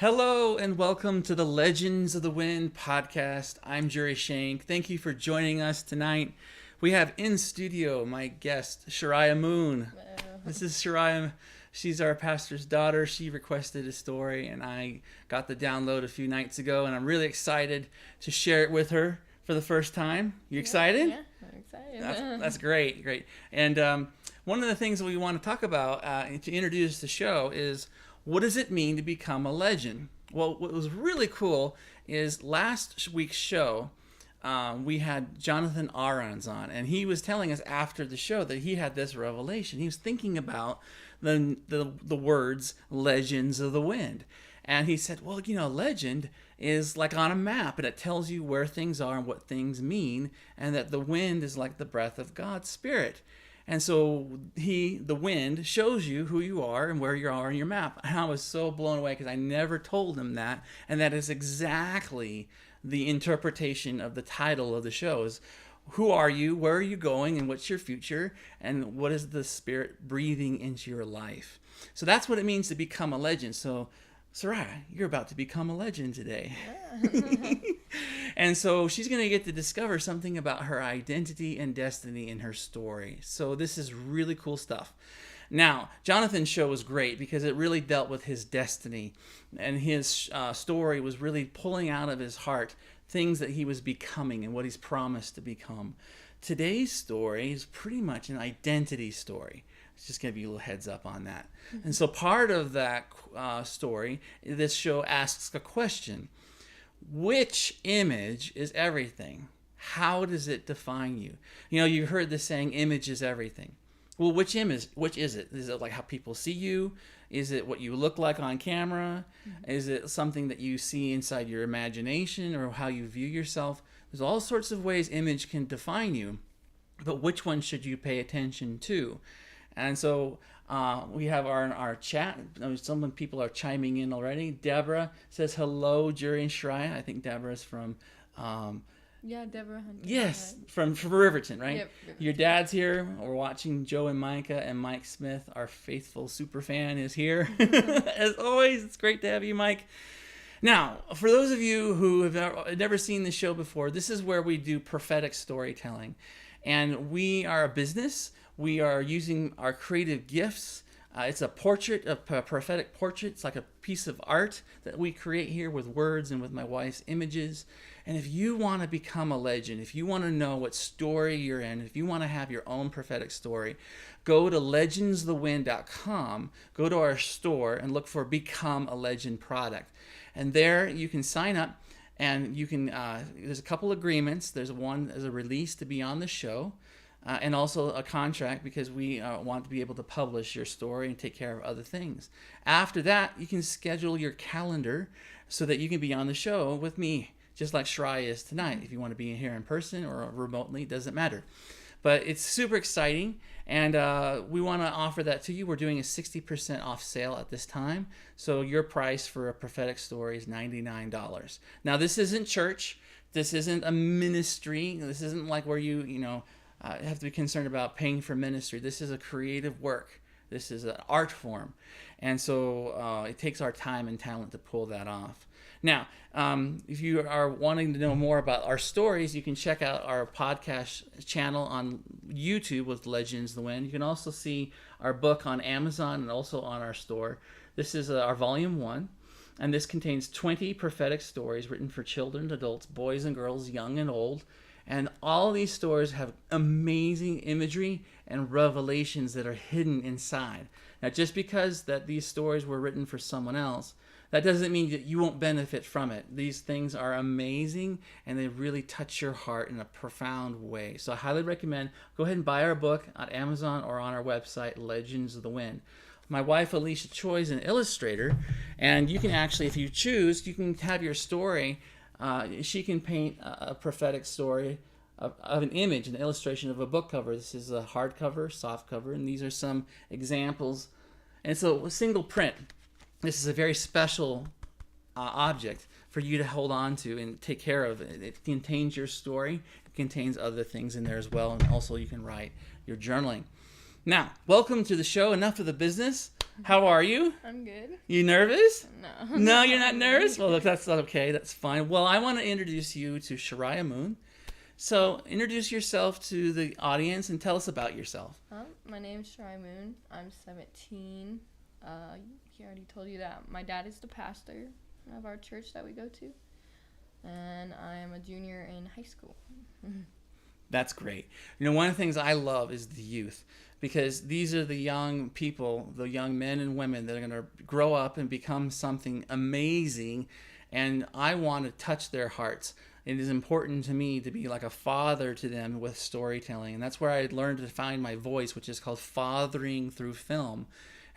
Hello and welcome to the Legends of the Wind podcast. I'm Jurri Schenck. Thank you for joining us tonight. We have in studio my guest, Sharaiah Moon. This is Sharaiah. She's our pastor's daughter. She requested a story and I got the download a few nights ago and I'm really excited to share it with her for the first time. You excited? Yeah, I'm excited. That's great. And one of the things that we want to talk about to introduce the show is, what does it mean to become a legend? Well, what was really cool is last week's show, we had Jonathan Arons on, and he was telling us after the show that he had this revelation. He was thinking about the words "legends of the wind," and he said, "Well, legend is like on a map, and it tells you where things are and what things mean, and that the wind is like the breath of God's Spirit." And so the wind, shows you who you are and where you are on your map. And I was so blown away because I never told him that. And that is exactly the interpretation of the title of the show is, who are you, where are you going, and what's your future, and what is the Spirit breathing into your life? So that's what it means to become a legend. So, Sharaiah, you're about to become a legend today. Yeah. And so she's going to get to discover something about her identity and destiny in her story. So this is really cool stuff. Now, Jonathan's show was great because it really dealt with his destiny. And his story was really pulling out of his heart things that he was becoming and what he's promised to become. Today's story is pretty much an identity story. It's just going to be a little heads up on that. Mm-hmm. And so part of that story, this show asks a question. Which image is everything? How does it define you? You heard the saying, image is everything. Well, which image? Which is it? Is it like how people see you? Is it what you look like on camera? Mm-hmm. Is it something that you see inside your imagination or how you view yourself? There's all sorts of ways image can define you, but which one should you pay attention to? And so we have our chat. Some people are chiming in already. Deborah says, hello, Jurri and Sharaiah. I think Deborah's from... Deborah Hunter. Yes, from Riverton, right? Yep, Riverton. Your dad's here. We're watching Joe and Micah, and Mike Smith, our faithful super fan, is here. As always, it's great to have you, Mike. Now, for those of you who have never seen the show before, this is where we do prophetic storytelling. And we are a business. We are using our creative gifts. It's a prophetic portrait. It's like a piece of art that we create here with words and with my wife's images. And if you want to become a legend, if you want to know what story you're in, if you want to have your own prophetic story, go to legendsthewind.com, go to our store and look for Become a Legend product. And there you can sign up and you can, there's a couple agreements. There's one as a release to be on the show. And also a contract because we want to be able to publish your story and take care of other things. After that, you can schedule your calendar so that you can be on the show with me, just like Sharaiah is tonight. If you want to be here in person or remotely, it doesn't matter. But it's super exciting, and we want to offer that to you. We're doing a 60% off sale at this time, so your price for a prophetic story is $99. Now, this isn't church. This isn't a ministry. This isn't like where you have to be concerned about paying for ministry. This is a creative work. This is an art form. And so it takes our time and talent to pull that off. Now, if you are wanting to know more about our stories, you can check out our podcast channel on YouTube with Legends of the Wind. You can also see our book on Amazon and also on our store. This is our volume 1. And this contains 20 prophetic stories written for children, adults, boys and girls, young and old. And all these stories have amazing imagery and revelations that are hidden inside. Now, just because that these stories were written for someone else, that doesn't mean that you won't benefit from it. These things are amazing, and they really touch your heart in a profound way. So I highly recommend, go ahead and buy our book on Amazon or on our website, Legends of the Wind. My wife, Alisha Choi, is an illustrator, and you can actually, if you choose, you can have your story. She can paint a prophetic story of an image, an illustration of a book cover. This is a hardcover, soft cover, and these are some examples. And so a single print. This is a very special object for you to hold on to and take care of. It contains your story. It contains other things in there as well, and also you can write your journaling. Now, welcome to the show. Enough of the business. How are you? I'm good. You nervous? No. No, you're not nervous? Well, look, that's not okay. That's fine. Well, I want to introduce you to Sharaiah Moon. So, introduce yourself to the audience and tell us about yourself. My name's Sharaiah Moon. I'm 17. He already told you that. My dad is the pastor of our church that we go to. And I am a junior in high school. That's great. You know, one of the things I love is the youth, because these are the young people, the young men and women that are going to grow up and become something amazing, and I want to touch their hearts. It is important to me to be like a father to them with storytelling, and that's where I learned to find my voice, which is called fathering through film,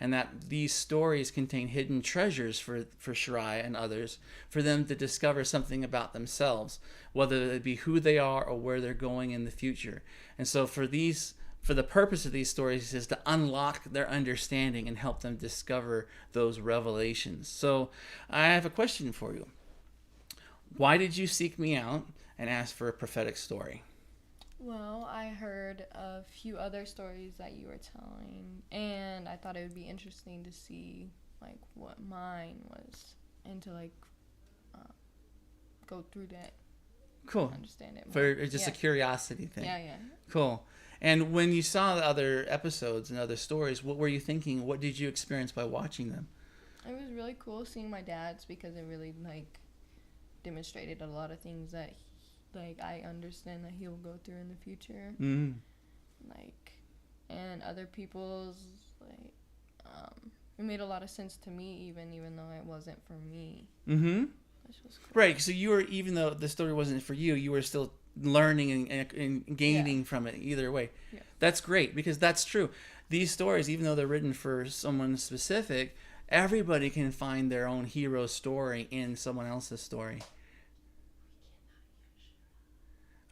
and that these stories contain hidden treasures for Sharaiah and others, for them to discover something about themselves, whether it be who they are or where they're going in the future. And so for the purpose of these stories is to unlock their understanding and help them discover those revelations. So I have a question for you. Why did you seek me out and ask for a prophetic story? Well, I heard a few other stories that you were telling, and I thought it would be interesting to see like what mine was, and to like go through that. Cool. Understand it more. For just a curiosity thing. Yeah. Cool. And when you saw the other episodes and other stories, what were you thinking? What did you experience by watching them? It was really cool seeing my dad's, because it really like demonstrated a lot of things that I understand that he'll go through in the future. Mm. And other people's it made a lot of sense to me, even though it wasn't for me. Mm-hmm. Which was cool. Right. So you were, even though the story wasn't for you, you were still learning and gaining from it either way. Yeah. That's great, because that's true. These stories, even though they're written for someone specific, everybody can find their own hero story in someone else's story.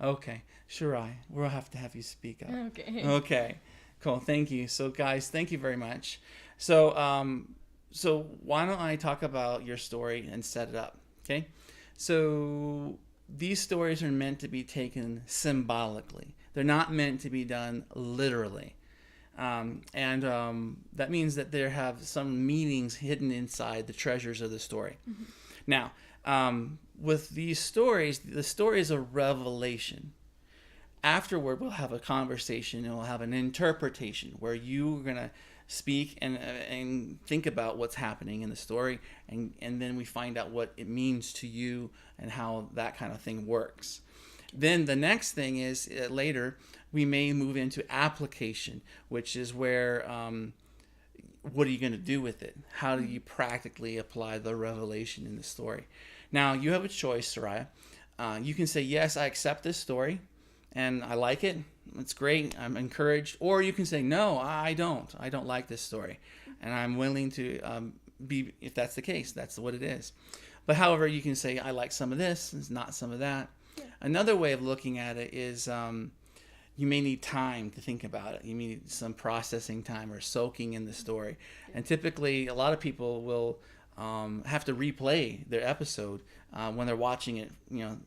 Okay, Sharaiah, we'll have to have you speak up. Okay, cool. Thank you. So, guys, thank you very much. So, why don't I talk about your story and set it up? Okay. So, these stories are meant to be taken symbolically. They're not meant to be done literally, and that means that there have some meanings hidden inside the treasures of the story. Mm-hmm. Now, with these stories, the story is a revelation. Afterward, we'll have a conversation and we'll have an interpretation where you're going to speak and think about what's happening in the story, and then we find out what it means to you and how that kind of thing works. Then the next thing is, later, we may move into application, which is where what are you going to do with it? How do you practically apply the revelation in the story? Now, you have a choice, Sharaiah. You can say, yes, I accept this story, and I like it. It's great. I'm encouraged. Or you can say, no, I don't. I don't like this story. And I'm willing to be, if that's the case, that's what it is. But however, you can say, I like some of this, and not some of that. Yeah. Another way of looking at it is you may need time to think about it. You need some processing time or soaking in the story. And typically, a lot of people will have to replay their episode when they're watching it,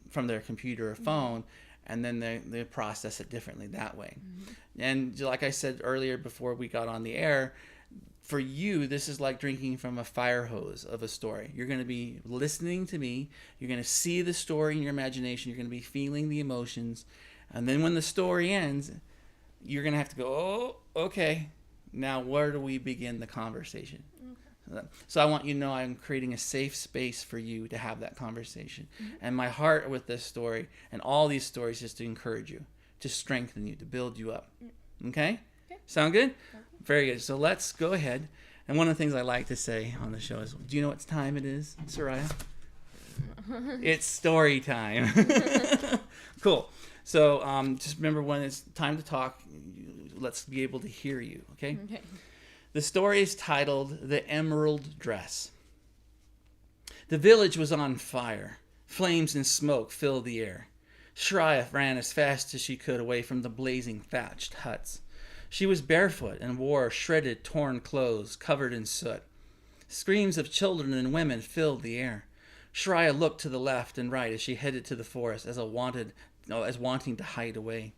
from their computer or phone, and then they process it differently that way. Mm-hmm. And like I said earlier before we got on the air, for you, this is like drinking from a fire hose of a story. You're going to be listening to me. You're going to see the story in your imagination. You're going to be feeling the emotions. And then when the story ends, you're going to have to go, oh, okay, now where do we begin the conversation? Okay. So I want you to know I'm creating a safe space for you to have that conversation. Mm-hmm. And my heart with this story and all these stories is to encourage you, to strengthen you, to build you up. Okay? Sound good? Very good. So let's go ahead. And one of the things I like to say on the show is, do you know what time it is, Sharaiah? It's story time. Cool. So just remember, when it's time to talk, let's be able to hear you, okay? Okay. The story is titled The Emerald Dress. The village was on fire. Flames and smoke filled the air. Sharaiah ran as fast as she could away from the blazing thatched huts. She was barefoot and wore shredded, torn clothes covered in soot. Screams of children and women filled the air. Sharaiah looked to the left and right as she headed to the forest as wanting to hide away.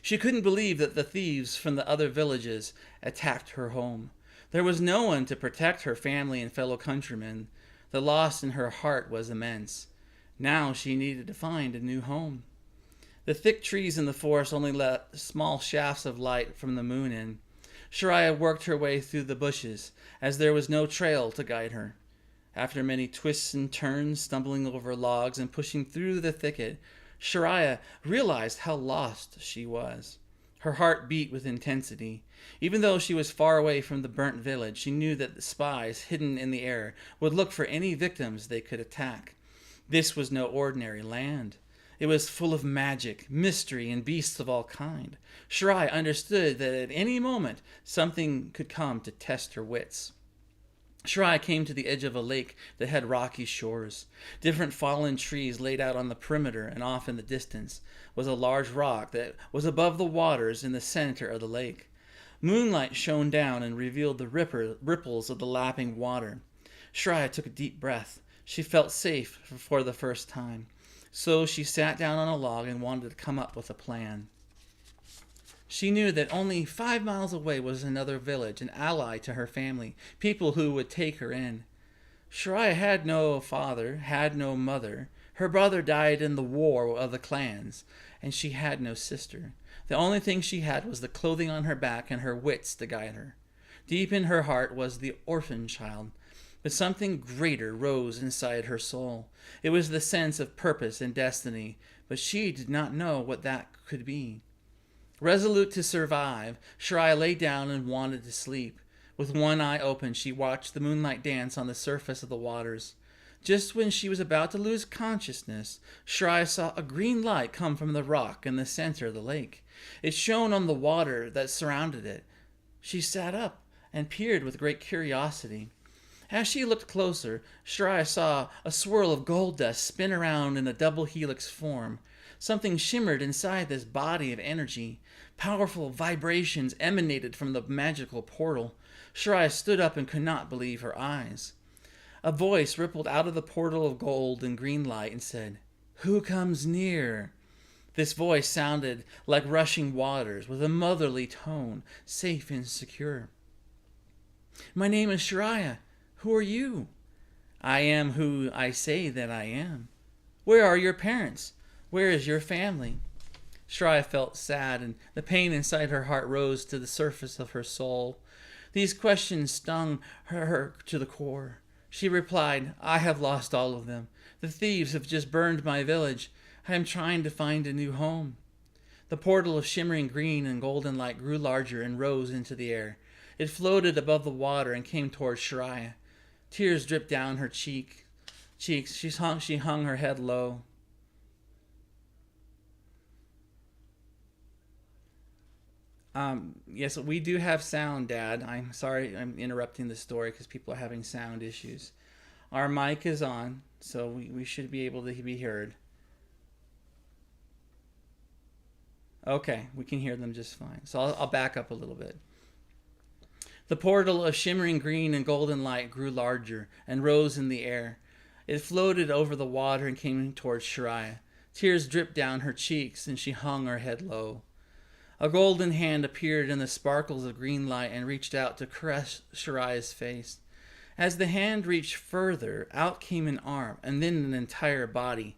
She couldn't believe that the thieves from the other villages attacked her home. There was no one to protect her family and fellow countrymen. The loss in her heart was immense. Now she needed to find a new home. The thick trees in the forest only let small shafts of light from the moon in. Sharaiah worked her way through the bushes, as there was no trail to guide her. After many twists and turns, stumbling over logs and pushing through the thicket, Sharaiah realized how lost she was. Her heart beat with intensity. Even though she was far away from the burnt village, she knew that the spies hidden in the air would look for any victims they could attack. This was no ordinary land. It was full of magic, mystery, and beasts of all kind. Sharaiah understood that at any moment something could come to test her wits. Sharaiah came to the edge of a lake that had rocky shores. Different fallen trees laid out on the perimeter, and off in the distance was a large rock that was above the waters in the center of the lake. Moonlight shone down and revealed the ripples of the lapping water. Sharaiah took a deep breath. She felt safe for the first time. So she sat down on a log and wanted to come up with a plan. She knew that only 5 miles away was another village, an ally to her family, people who would take her in. Sharaiah had no father, had no mother. Her brother died in the war of the clans, and she had no sister. The only thing she had was the clothing on her back and her wits to guide her. Deep in her heart was the orphan child, but something greater rose inside her soul. It was the sense of purpose and destiny, but she did not know what that could be. Resolute to survive, Sharaiah lay down and wanted to sleep. With one eye open, she watched the moonlight dance on the surface of the waters. Just when she was about to lose consciousness, Sharaiah saw a green light come from the rock in the center of the lake. It shone on the water that surrounded it. She sat up and peered with great curiosity. As she looked closer, Sharaiah saw a swirl of gold dust spin around in a double helix form. Something shimmered inside this body of energy. Powerful vibrations emanated from the magical portal. Sharaiah stood up and could not believe her eyes. A voice rippled out of the portal of gold and green light and said, "Who comes near?" This voice sounded like rushing waters, with a motherly tone, safe and secure. "My name is Sharaiah. Who are you?" "I am who I say that I am." "Where are your parents? Where is your family?" Sharaiah felt sad, and the pain inside her heart rose to the surface of her soul. These questions stung her to the core. She replied, "I have lost all of them. The thieves have just burned my village. I am trying to find a new home." The portal of shimmering green and golden light grew larger and rose into the air. It floated above the water and came towards Sharaiah. Tears dripped down her cheeks. She hung her head low. Yes, we do have sound, Dad. I'm sorry I'm interrupting the story because people are having sound issues. Our mic is on, so we should be able to be heard. Okay, we can hear them just fine. So I'll back up a little bit. The portal of shimmering green and golden light grew larger and rose in the air. It floated over the water and came towards Sharaiah. Tears dripped down her cheeks, and she hung her head low. A golden hand appeared in the sparkles of green light and reached out to caress Sharaiah's face. As the hand reached further, out came an arm and then an entire body.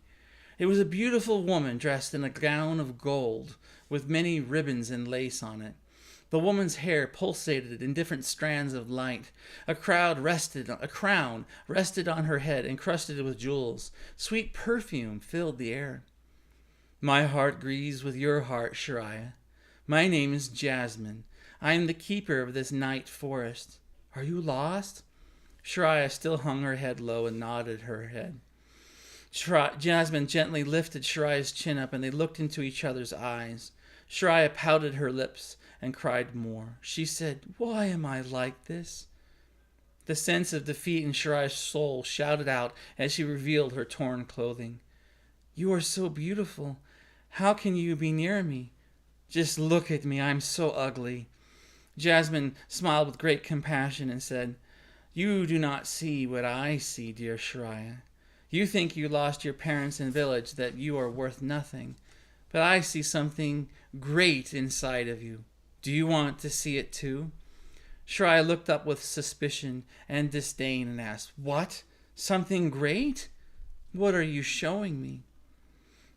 It was a beautiful woman dressed in a gown of gold with many ribbons and lace on it. The woman's hair pulsated in different strands of light. A crown rested on her head, encrusted with jewels. Sweet perfume filled the air. "My heart agrees with your heart, Sharaiah. My name is Jasmine. I am the keeper of this night forest. Are you lost?" Sharaiah still hung her head low and nodded her head. Jasmine gently lifted Sharaiah's chin up, and they looked into each other's eyes. Sharaiah pouted her lips and cried more. She said, "Why am I like this?" The sense of defeat in Sharaiah's soul shouted out as she revealed her torn clothing. "You are so beautiful. How can you be near me? Just look at me. I'm so ugly." Jasmine smiled with great compassion and said, "You do not see what I see, dear Sharaiah. You think you lost your parents and village, that you are worth nothing. but I see something great inside of you. Do you want to see it too? Sharaiah looked up with suspicion and disdain and asked, What? Something great? What are you showing me?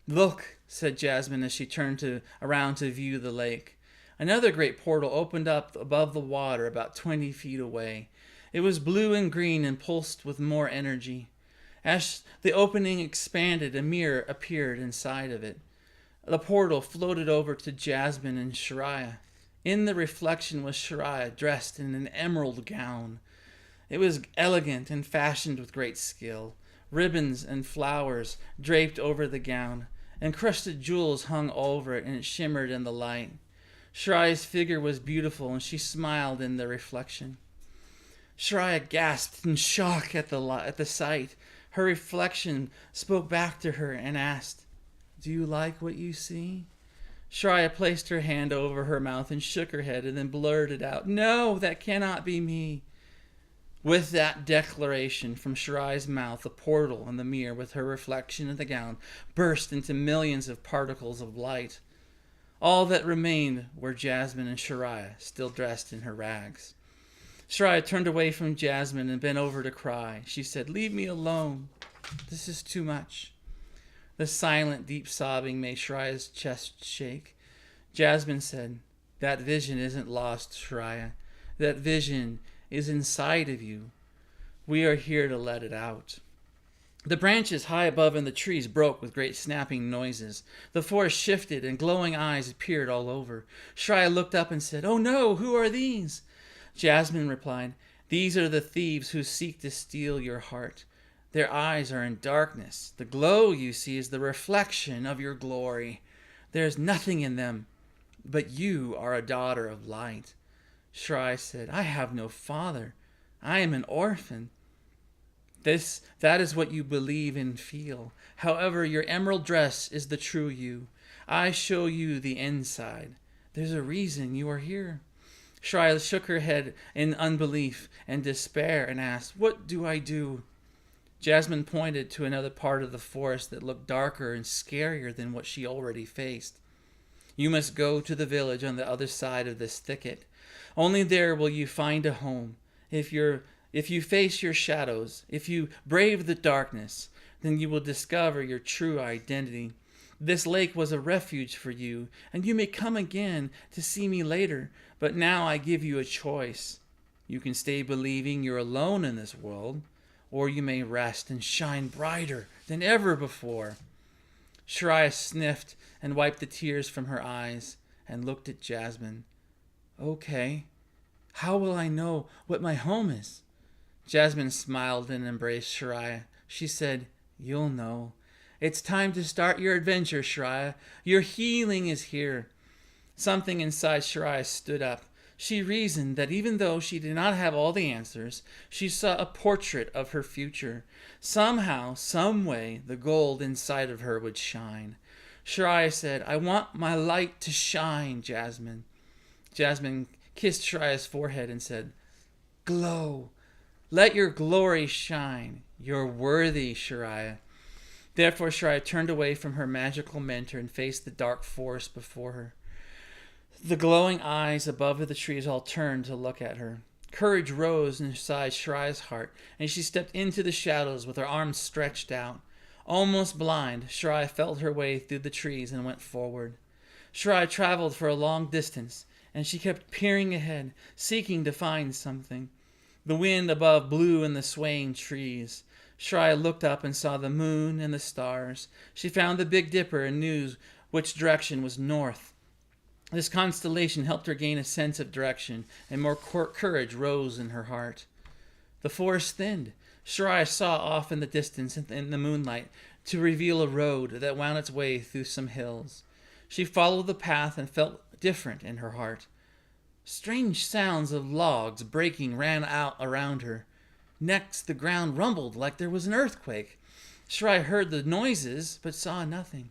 Look, said Jasmine as she turned around to view the lake. Another great portal opened up above the water about 20 feet away. It was blue and green and pulsed with more energy. As the opening expanded, a mirror appeared inside of it. The portal floated over to Jasmine and Sharaiah. In the reflection was Sharaiah, dressed in an emerald gown. It was elegant and fashioned with great skill. Ribbons and flowers draped over the gown. Encrusted jewels hung over it, and it shimmered in the light. Sharaiah's figure was beautiful, and she smiled in the reflection. Sharaiah gasped in shock at the sight. Her reflection spoke back to her and asked, Do you like what you see? Sharaiah placed her hand over her mouth and shook her head and then blurted out, No, that cannot be me. With that declaration from Sharaiah's mouth, the portal and the mirror with her reflection in the gown burst into millions of particles of light. All that remained were Jasmine and Sharaiah, still dressed in her rags. Sharaiah turned away from Jasmine and bent over to cry. She said, Leave me alone. This is too much. The silent, deep sobbing made Sharaiah's chest shake. Jasmine said, That vision isn't lost, Sharaiah. That vision is inside of you. We are here to let it out. The branches high above in the trees broke with great snapping noises. The forest shifted and glowing eyes appeared all over. Sharaiah looked up and said, Oh no, who are these? Jasmine replied, These are the thieves who seek to steal your heart. Their eyes are in darkness. The glow you see is the reflection of your glory. There is nothing in them, but you are a daughter of light. Sharaiah said, I have no father. I am an orphan. That is what you believe and feel. However, your emerald dress is the true you. I show you the inside. There's a reason you are here. Sharaiah shook her head in unbelief and despair and asked, What do I do? Jasmine pointed to another part of the forest that looked darker and scarier than what she already faced. You must go to the village on the other side of this thicket. Only there will you find a home. If you face your shadows, if you brave the darkness, then you will discover your true identity. This lake was a refuge for you, and you may come again to see me later, but now I give you a choice. You can stay believing you're alone in this world, or you may rest and shine brighter than ever before. Sharaiah sniffed and wiped the tears from her eyes and looked at Jasmine. Okay, how will I know what my home is? Jasmine smiled and embraced Sharaiah. She said, You'll know. It's time to start your adventure, Sharaiah. Your healing is here. Something inside Sharaiah stood up. She reasoned that even though she did not have all the answers, she saw a portrait of her future. Somehow, some way, the gold inside of her would shine. Sharaiah said, I want my light to shine, Jasmine. Jasmine kissed Sharaiah's forehead and said, Glow. Let your glory shine. You're worthy, Sharaiah. Therefore, Sharaiah turned away from her magical mentor and faced the dark forest before her. The glowing eyes above the trees all turned to look at her. Courage rose inside Sharaiah's heart, and she stepped into the shadows with her arms stretched out. Almost blind, Sharaiah felt her way through the trees and went forward. Sharaiah traveled for a long distance, and she kept peering ahead, seeking to find something. The wind above blew in the swaying trees. Sharaiah looked up and saw the moon and the stars. She found the Big Dipper and knew which direction was north. This constellation helped her gain a sense of direction, and more courage rose in her heart. The forest thinned. Sharaiah saw off in the distance in the moonlight to reveal a road that wound its way through some hills. She followed the path and felt different in her heart. Strange sounds of logs breaking ran out around her. Next, the ground rumbled like there was an earthquake. Sharaiah heard the noises, but saw nothing.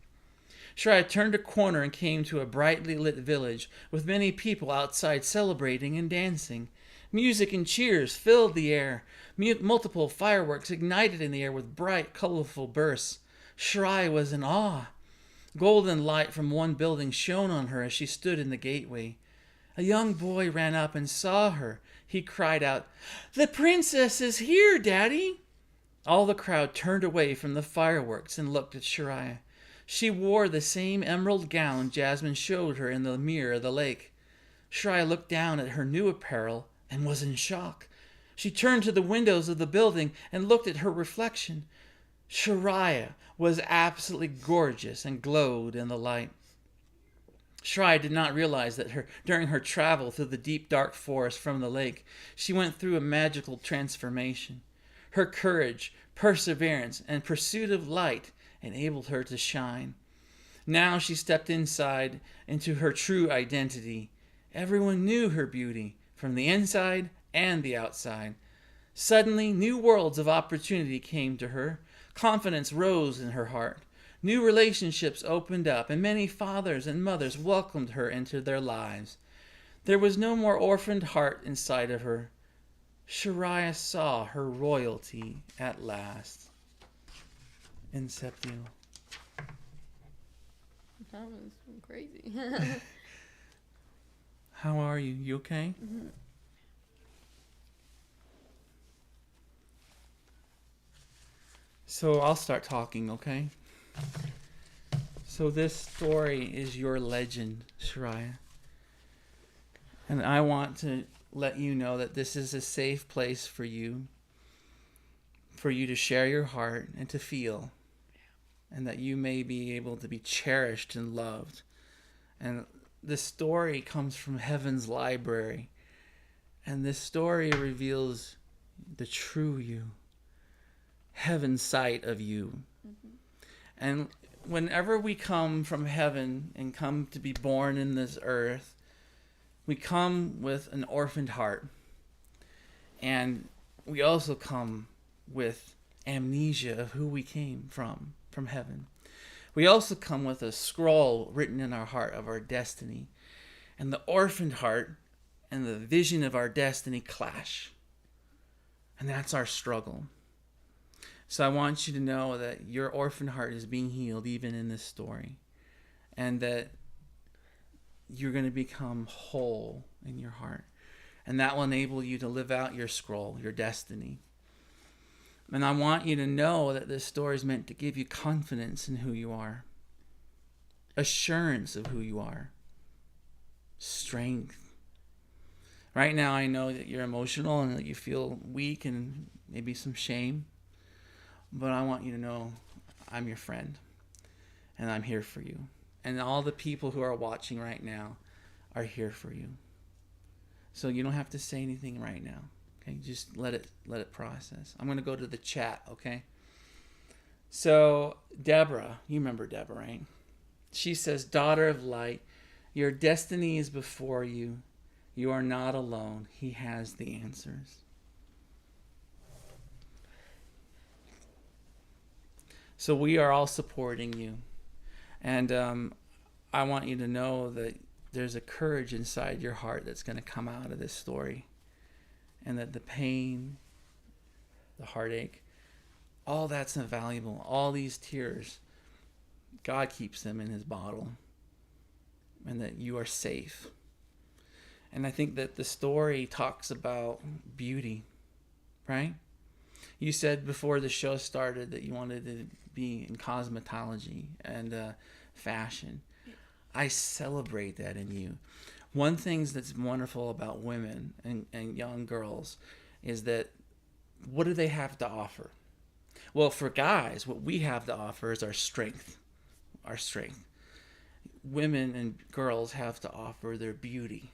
Sharaiah turned a corner and came to a brightly lit village with many people outside celebrating and dancing. Music and cheers filled the air. Multiple fireworks ignited in the air with bright, colorful bursts. Sharaiah was in awe. Golden light from one building shone on her as she stood in the gateway. A young boy ran up and saw her. He cried out, "The princess is here, Daddy!" All the crowd turned away from the fireworks and looked at Sharaiah. She wore the same emerald gown Jasmine showed her in the mirror of the lake. Sharaiah looked down at her new apparel and was in shock. She turned to the windows of the building and looked at her reflection. Sharaiah was absolutely gorgeous and glowed in the light. Sharaiah did not realize that during her travel through the deep dark forest from the lake, she went through a magical transformation. Her courage, perseverance, and pursuit of light enabled her to shine. Now she stepped inside into her true identity. Everyone knew her beauty from the inside and the outside. Suddenly, new worlds of opportunity came to her. Confidence rose in her heart. New relationships opened up, and many fathers and mothers welcomed her into their lives. There was no more orphaned heart inside of her. Sharaiah saw her royalty at last. Inceptio. That was crazy. How are you? You okay? Mm-hmm. So I'll start talking, okay? So this story is your legend, Sharaiah. And I want to let you know that this is a safe place for you to share your heart and to feel, and that you may be able to be cherished and loved. And this story comes from heaven's library, and this story reveals the true you, heaven's sight of you. Mm-hmm. And whenever we come from heaven and come to be born in this earth, we come with an orphaned heart. And we also come with amnesia of who we came from heaven. We also come with a scroll written in our heart of our destiny. And the orphaned heart and the vision of our destiny clash. And that's our struggle. So I want you to know that your orphan heart is being healed even in this story. And that you're going to become whole in your heart. And that will enable you to live out your scroll, your destiny. And I want you to know that this story is meant to give you confidence in who you are. Assurance of who you are. Strength. Right now I know that you're emotional and that you feel weak and maybe some shame. But I want you to know I'm your friend. And I'm here for you. And all the people who are watching right now are here for you. So you don't have to say anything right now. Okay, just let it process. I'm going to go to the chat, okay? So Deborah, you remember Deborah, right? She says, "Daughter of light, your destiny is before you. You are not alone. He has the answers." So we are all supporting you. And I want you to know that there's a courage inside your heart that's going to come out of this story. And that the pain, the heartache, all that's invaluable. All these tears, God keeps them in his bottle. And that you are safe. And I think that the story talks about beauty, right? You said before the show started that you wanted to be in cosmetology and fashion. I celebrate that in you. One thing that's wonderful about women and young girls is that what do they have to offer? Well, for guys, what we have to offer is our strength. Our strength. Women and girls have to offer their beauty.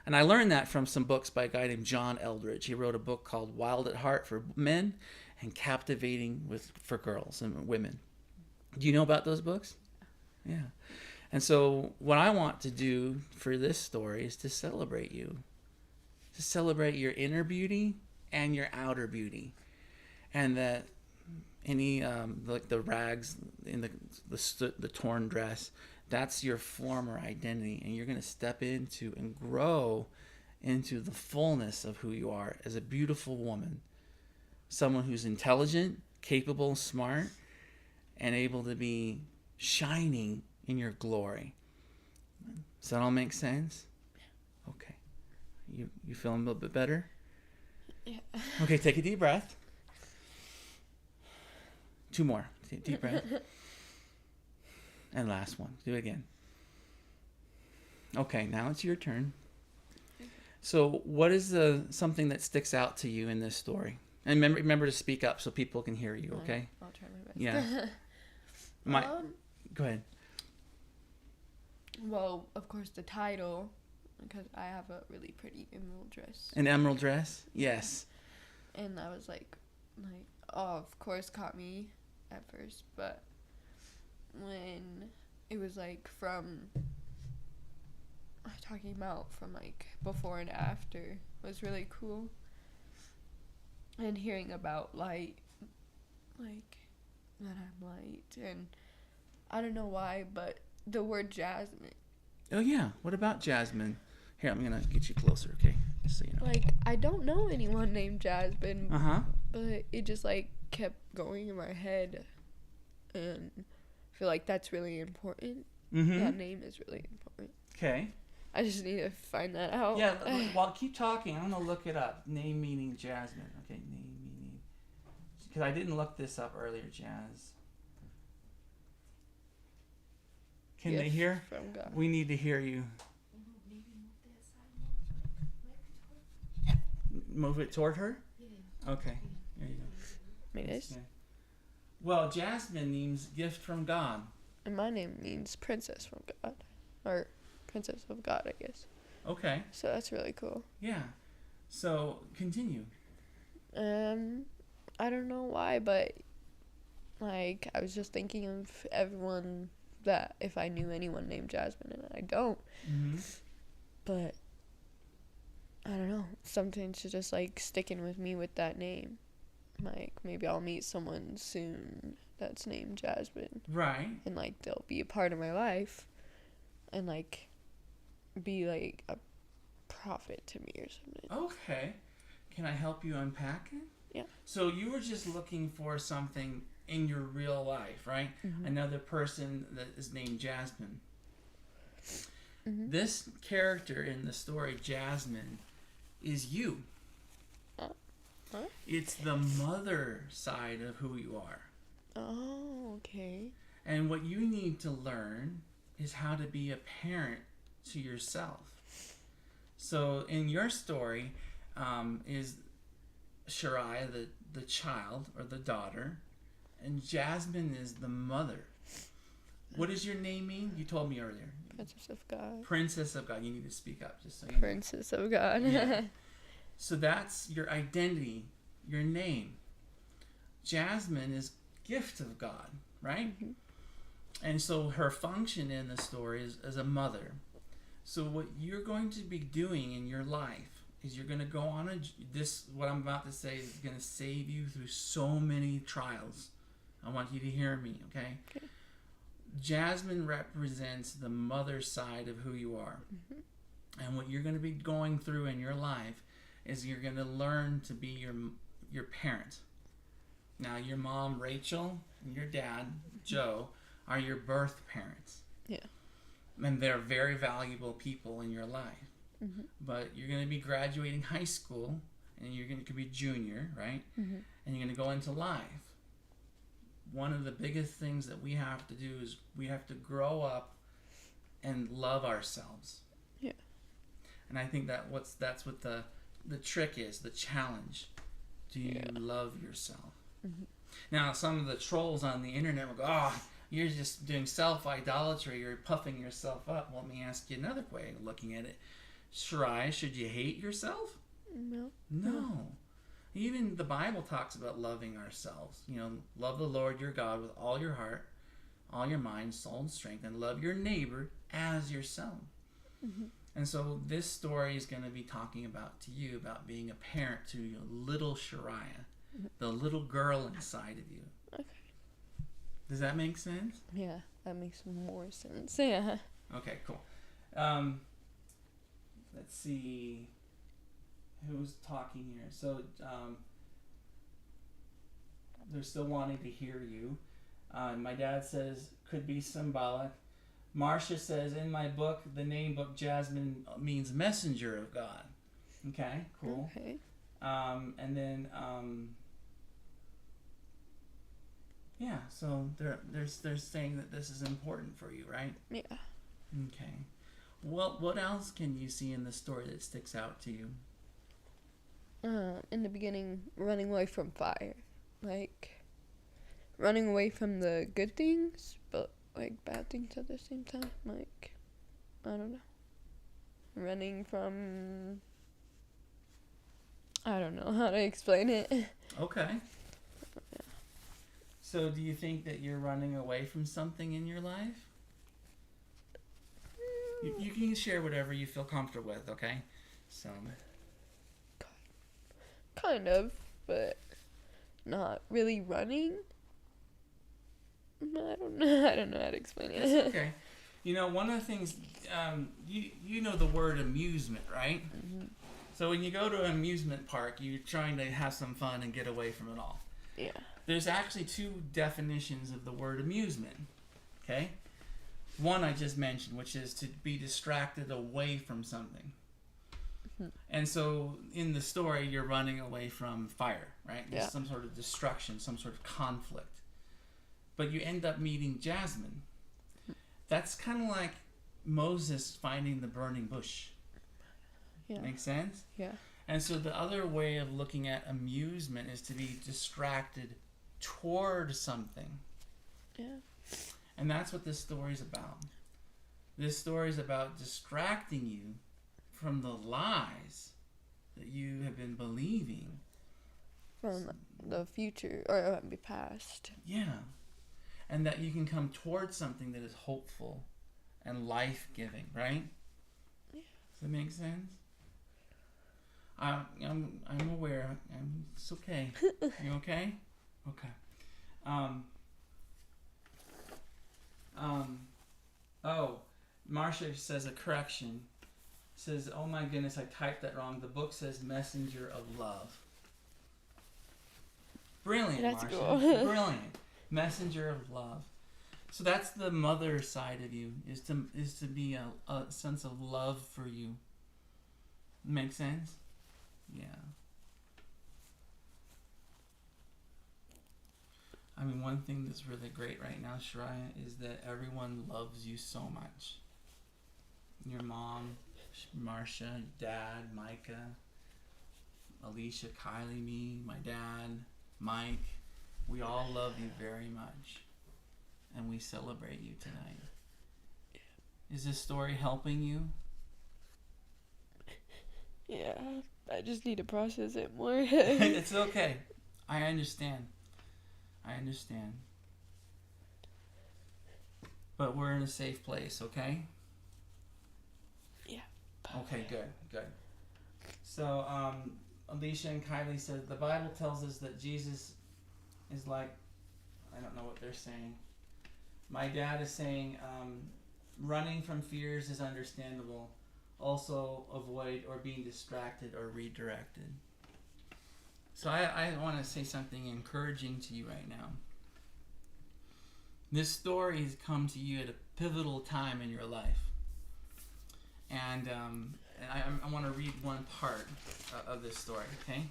And I learned that from some books by a guy named John Eldridge. He wrote a book called Wild at Heart for men and Captivating for girls and women. Do you know about those books? Yeah. And so what I want to do for this story is to celebrate you. To celebrate your inner beauty and your outer beauty. And that any, like the rags in the torn dress, that's your former identity. And you're going to step into and grow into the fullness of who you are as a beautiful woman. Someone who's intelligent, capable, smart, and able to be shining in your glory. Does that all make sense? Okay. You feeling a little bit better? Yeah. Okay, take a deep breath. 2 more. Deep breath. And last one. Do it again. Okay, now it's your turn. So what is something that sticks out to you in this story? And remember to speak up so people can hear you, okay? I'll try my best. Yeah. Go ahead. Well, of course, the title, because I have a really pretty emerald dress. An emerald dress? Yes. And I was like, oh, of course, caught me at first. But when it was like talking about from like before and after was really cool. And hearing about light, like that I'm light. And I don't know why, but the word Jasmine. Oh, yeah. What about Jasmine? Here, I'm going to get you closer, okay? Just so you know. Like, I don't know anyone named Jasmine. Uh-huh. But it just, like, kept going in my head. And I feel like that's really important. Mm-hmm. That name is really important. Okay. I just need to find that out. Yeah, well, keep talking. I'm going to look it up. Name meaning Jasmine. Okay, name meaning. Because I didn't look this up earlier, Jazz. Can they hear? From God. We need to hear you. Move it toward her? Yeah. Okay. There you go. Maybe. Okay. Well, Jasmine means gift from God. And my name means princess from God. Or princess of God, I guess. Okay. So that's really cool. Yeah. So, continue. I don't know why, but like I was just thinking of everyone that if I knew anyone named Jasmine, and I don't. Mm-hmm. But I don't know. Something's just like sticking with me with that name. Like maybe I'll meet someone soon that's named Jasmine. Right. And like they'll be a part of my life, and like be like a prophet to me or something. Okay. Can I help you unpack it? Yeah. So you were just looking for something in your real life, right? Mm-hmm. Another person that is named Jasmine. Mm-hmm. This character in the story, Jasmine, is you. Huh? It's the mother side of who you are. Oh, okay. And what you need to learn is how to be a parent to yourself. So in your story is Sharaiah, the child or the daughter, and Jasmine is the mother. What does your name mean? You told me earlier. Princess of God. Princess of God. You need to speak up just so you know. Princess of God. Yeah. So that's your identity, your name. Jasmine is gift of God, right? Mm-hmm. And so her function in the story is as a mother. So what you're going to be doing in your life is you're going to go on what I'm about to say is going to save you through so many trials. I want you to hear me, okay? Okay. Jasmine represents the mother side of who you are. Mm-hmm. And what you're going to be going through in your life is you're going to learn to be your parent. Now, your mom, Rachel, and your dad, Joe, are your birth parents. Yeah. And they're very valuable people in your life. Mm-hmm. But you're going to be graduating high school, and you're going to be junior, right? Mm-hmm. And you're going to go into life. One of the biggest things that we have to do is we have to grow up and love ourselves. Yeah. And I think that's what the trick is, the challenge. Do you love yourself? Mm-hmm. Now, some of the trolls on the internet will go, oh, you're just doing self-idolatry. You're puffing yourself up. Well, let me ask you another way of looking at it. Sharaiah, should you hate yourself? No. No. Even the Bible talks about loving ourselves. You know, love the Lord your God with all your heart, all your mind, soul, and strength, and love your neighbor as yourself. Mm-hmm. And so this story is going to be talking about to you about being a parent to your little Sharaiah, the little girl inside of you. Okay. Does that make sense? Yeah, that makes more sense. Yeah. Okay, cool. Let's see who's talking here. So they're still wanting to hear you. My dad says could be symbolic. Marcia says, in my book, the name book, Jasmine means messenger of God. Okay, cool. Okay. And then, yeah, so they're saying that this is important for you, right? Yeah. Okay. What else can you see in the story that sticks out to you? In the beginning, running away from fire. Like, running away from the good things, but, like, bad things at the same time. Like, I don't know. Running from... I don't know how to explain it. Okay. So do you think that you're running away from something in your life? You can share whatever you feel comfortable with, okay? So... Kind of, but not really running. I don't know. I don't know how to explain it. It's okay. You know, one of the things, you know the word amusement, right? Mm-hmm. So when you go to an amusement park, you're trying to have some fun and get away from it all. Yeah. There's actually two definitions of the word amusement, okay? One I just mentioned, which is to be distracted away from something. And so in the story, you're running away from fire, right? There's some sort of destruction, some sort of conflict. But you end up meeting Jasmine. That's kind of like Moses finding the burning bush. Yeah. Make sense? Yeah. And so the other way of looking at amusement is to be distracted toward something. Yeah. And that's what this story is about. This story is about distracting you from the lies that you have been believing. From the future, or the past. Yeah. And that you can come towards something that is hopeful and life-giving, right? Yeah. Does that make sense? I'm aware. It's okay. You okay? Okay. Oh, Marcia says a correction. Says, oh my goodness, I typed that wrong. The book says messenger of love. Brilliant, That's Marcia. cool. Brilliant. Messenger of love. So that's the mother side of you, is to be a sense of love for you. Make sense? Yeah. I mean, one thing that's really great right now, Sharaiah, is that everyone loves you so much. Your mom, Marcia, Dad, Micah, Alisha, Kylie, me, my dad, Mike. We all love you very much. And we celebrate you tonight. Is this story helping you? Yeah. I just need to process it more. It's okay. I understand. But we're in a safe place, okay? Yeah. Okay, good. So, Alisha and Kylie said the Bible tells us that Jesus is like, I don't know what they're saying. My dad is saying, running from fears is understandable. Also avoid or being distracted or redirected. So I want to say something encouraging to you right now. This story has come to you at a pivotal time in your life. And I want to read one part of this story, okay?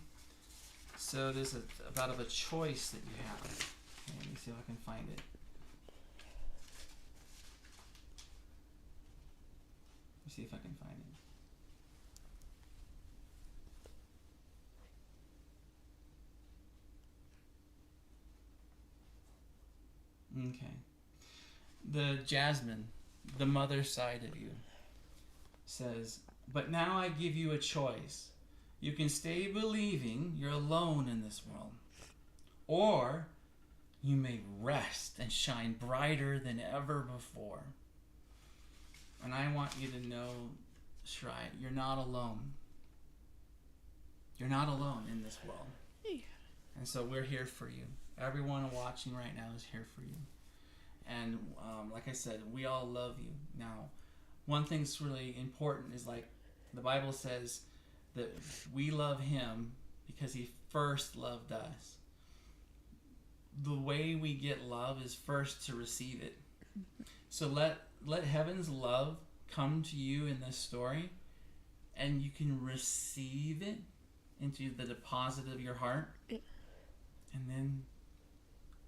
So there's about a choice that you have. Okay, let me see if I can find it. Let me see if I can find it. Okay. The Jasmine, the mother side of you, says, but now I give you a choice. You can stay believing you're alone in this world, or you may rest and shine brighter than ever before. And I want you to know, Sharaiah, you're not alone. You're not alone in this world. Yeah. And so we're here for you. Everyone watching right now is here for you. And like I said, we all love you. Now, one thing that's really important is, like the Bible says, that we love him because he first loved us. The way we get love is first to receive it. So let heaven's love come to you in this story, and you can receive it into the deposit of your heart, and then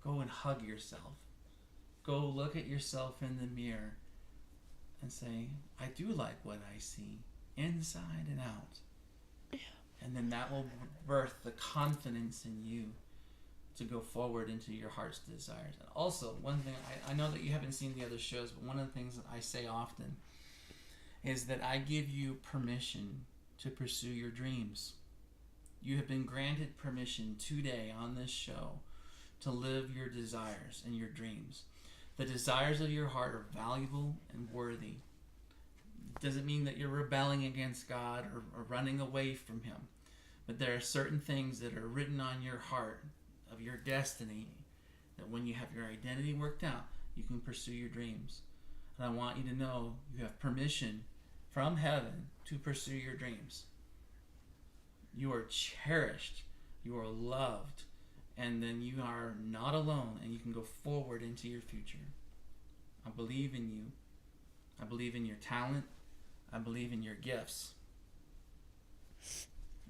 go and hug yourself. Go look at yourself in the mirror and say, I do like what I see, inside and out. And then that will birth the confidence in you to go forward into your heart's desires. And also, one thing, I know that you haven't seen the other shows, but one of the things that I say often is that I give you permission to pursue your dreams. You have been granted permission today on this show to live your desires and your dreams. The desires of your heart are valuable and worthy. It doesn't mean that you're rebelling against God or running away from Him. But there are certain things that are written on your heart of your destiny that when you have your identity worked out, you can pursue your dreams. And I want you to know you have permission from heaven to pursue your dreams. You are cherished. You are loved. And then you are not alone, and you can go forward into your future. I believe in you. I believe in your talent. I believe in your gifts.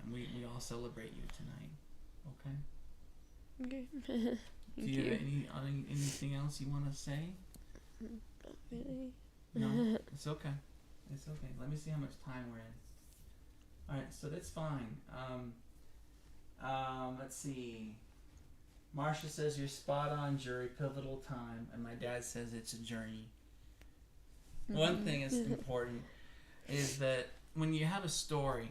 And we all celebrate you tonight. Okay? Okay. Do you have anything else you want to say? Not really. No? It's okay. It's okay. Let me see how much time we're in. Alright, so that's fine. Let's see. Marsha says you're spot on, Jurri, pivotal time, and my dad says it's a journey. One thing that's important is that when you have a story,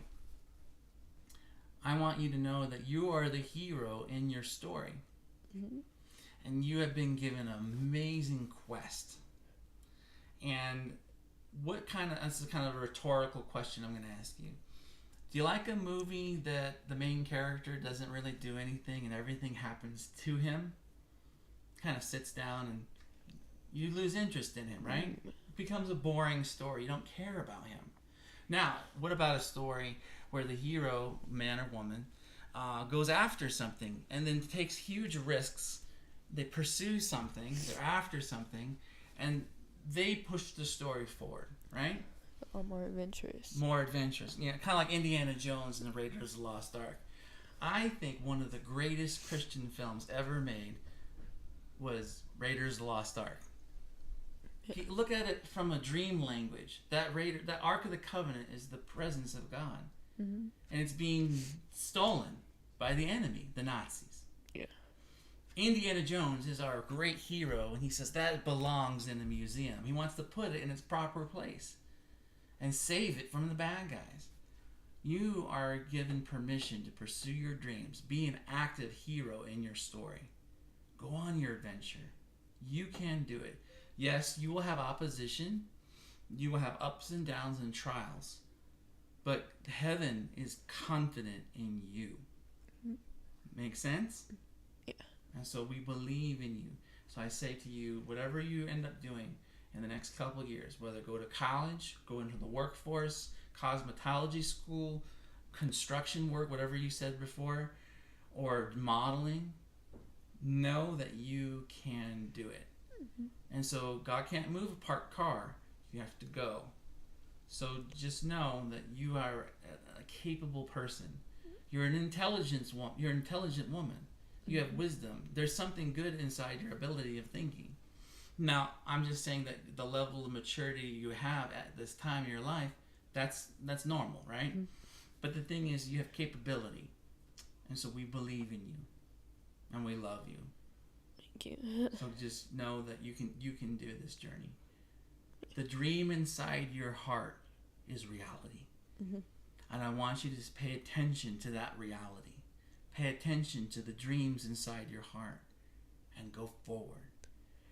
I want you to know that you are the hero in your story. And you have been given an amazing quest. And that's kind of a rhetorical question I'm going to ask you. Do you like a movie that the main character doesn't really do anything and everything happens to him? Kind of sits down and you lose interest in him, right? It becomes a boring story. You don't care about him. Now, what about a story where the hero, man or woman, goes after something and then takes huge risks? They pursue something, they're after something, and they push the story forward, right? More adventurous. More adventurous. Yeah, kind of like Indiana Jones and the Raiders of the Lost Ark. I think one of the greatest Christian films ever made was Raiders of the Lost Ark. Look at it from a dream language. That Ark of the Covenant is the presence of God. And it's being stolen by the enemy, the Nazis. Yeah. Indiana Jones is our great hero, and he says that belongs in a museum. He wants to put it in its proper place and save it from the bad guys. You are given permission to pursue your dreams. Be an active hero in your story. Go on your adventure. You can do it. Yes, you will have opposition. You will have ups and downs and trials. But heaven is confident in you. Make sense? Yeah. And so we believe in you. So I say to you, whatever you end up doing in the next couple of years, whether go to college, go into the workforce, cosmetology school, construction work, whatever you said before, or modeling, know that you can do it. And so God can't move a parked car. You have to go. So just know that you are a capable person. You're an intelligent woman. You have wisdom. There's something good inside your ability of thinking. Now, I'm just saying that the level of maturity you have at this time in your life, that's normal, right? But the thing is, you have capability. And so we believe in you. And we love you. Thank you. So just know that you can do this journey. The dream inside your heart is reality. And I want you to just pay attention to that reality. Pay attention to the dreams inside your heart and go forward.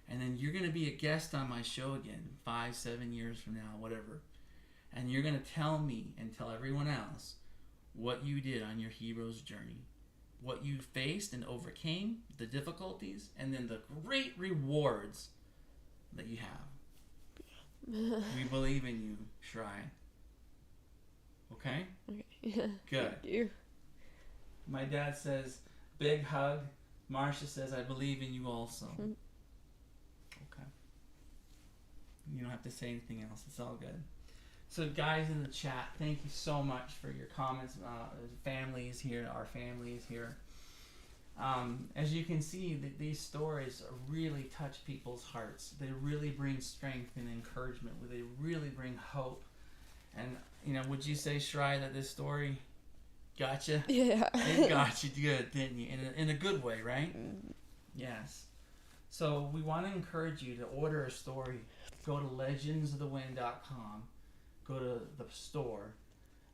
And then you're going to be a guest on my show again 5-7 years from now, whatever. And you're going to tell me and tell everyone else what you did on your hero's journey. What you faced and overcame, the difficulties, and then the great rewards that you have. We believe in you, Sharaiah. Okay? Okay. Good. Thank you. My dad says, big hug. Marsha says, I believe in you also. Okay. don't have to say anything else. It's all good. So, guys in the chat, thank you so much for your comments. Families here, our families here. As you can see, these stories really touch people's hearts. They really bring strength and encouragement. They really bring hope. And, would you say, Sharaiah, that this story got you? Yeah. It got you good, didn't you? In a good way, right? Yes. So we want to encourage you to order a story. Go to legendsofthewind.com. Go to the store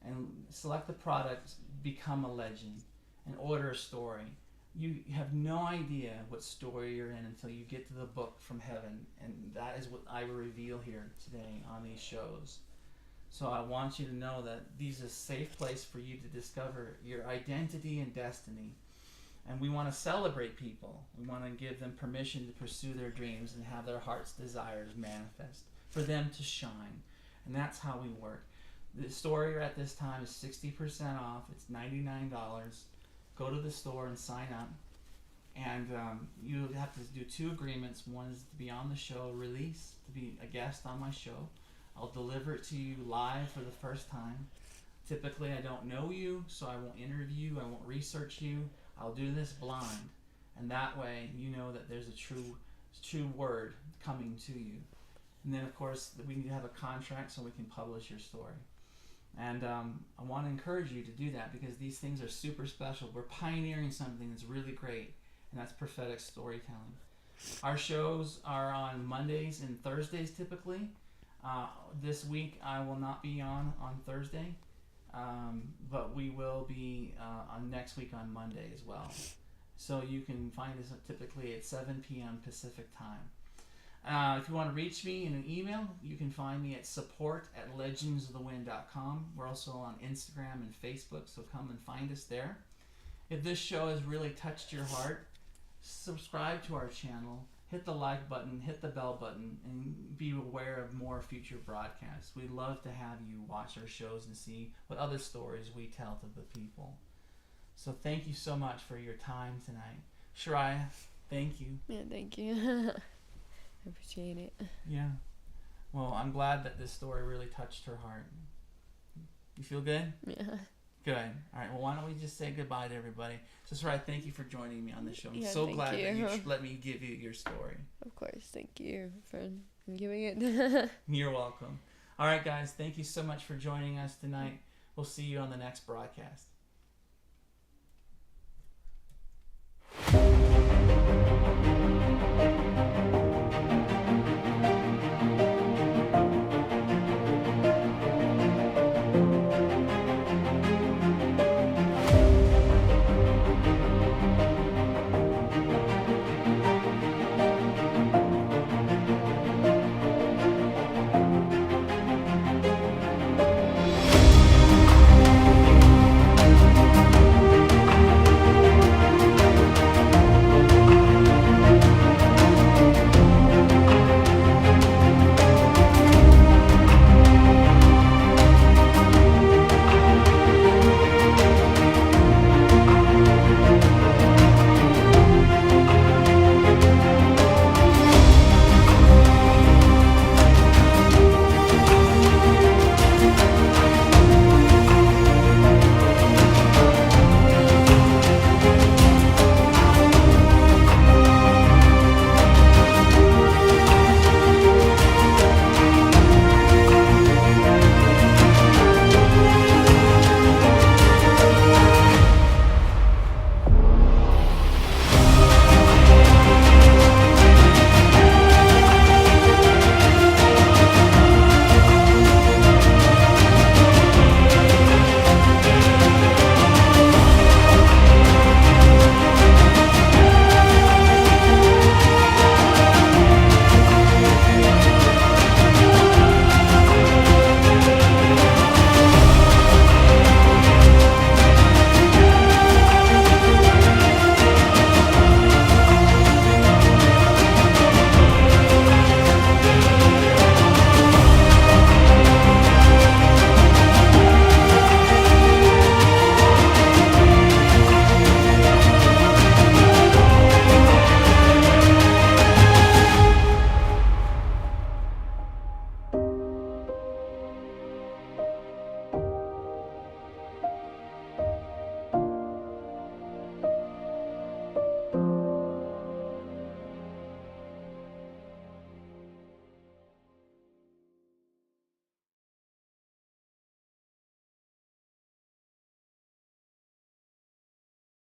and select the product, Become a Legend, and order a story. You have no idea what story you're in until you get to the book from heaven, and that is what I will reveal here today on these shows. So I want you to know that these are a safe place for you to discover your identity and destiny. And we want to celebrate people. We want to give them permission to pursue their dreams and have their heart's desires manifest, for them to shine. And that's how we work. The store at this time is 60% off. It's $99. Go to the store and sign up. And you have to do 2 agreements. One is to be on the show release, to be a guest on my show. I'll deliver it to you live for the first time. Typically, I don't know you, so I won't interview you. I won't research you. I'll do this blind. And that way, you know that there's a true word coming to you. And then, of course, we need to have a contract so we can publish your story. And I want to encourage you to do that because these things are super special. We're pioneering something that's really great, and that's prophetic storytelling. Our shows are on Mondays and Thursdays typically. This week I will not be on Thursday, but we will be on next week on Monday as well. So you can find us typically at 7 p.m. Pacific time. If you want to reach me in an email, you can find me at support@legendsofthewind.com. We're also on Instagram and Facebook, so come and find us there. If this show has really touched your heart, subscribe to our channel, hit the like button, hit the bell button, and be aware of more future broadcasts. We'd love to have you watch our shows and see what other stories we tell to the people. So thank you so much for your time tonight. Sharaiah, thank you. Yeah, thank you. I appreciate it. Yeah. Well, I'm glad that this story really touched her heart. You feel good? Yeah. Good. All right. Well, why don't we just say goodbye to everybody? So, Sharaiah, thank you for joining me on the show. I'm so glad that you let me give you your story. Of course. Thank you for giving it. You're welcome. All right, guys. Thank you so much for joining us tonight. We'll see you on the next broadcast.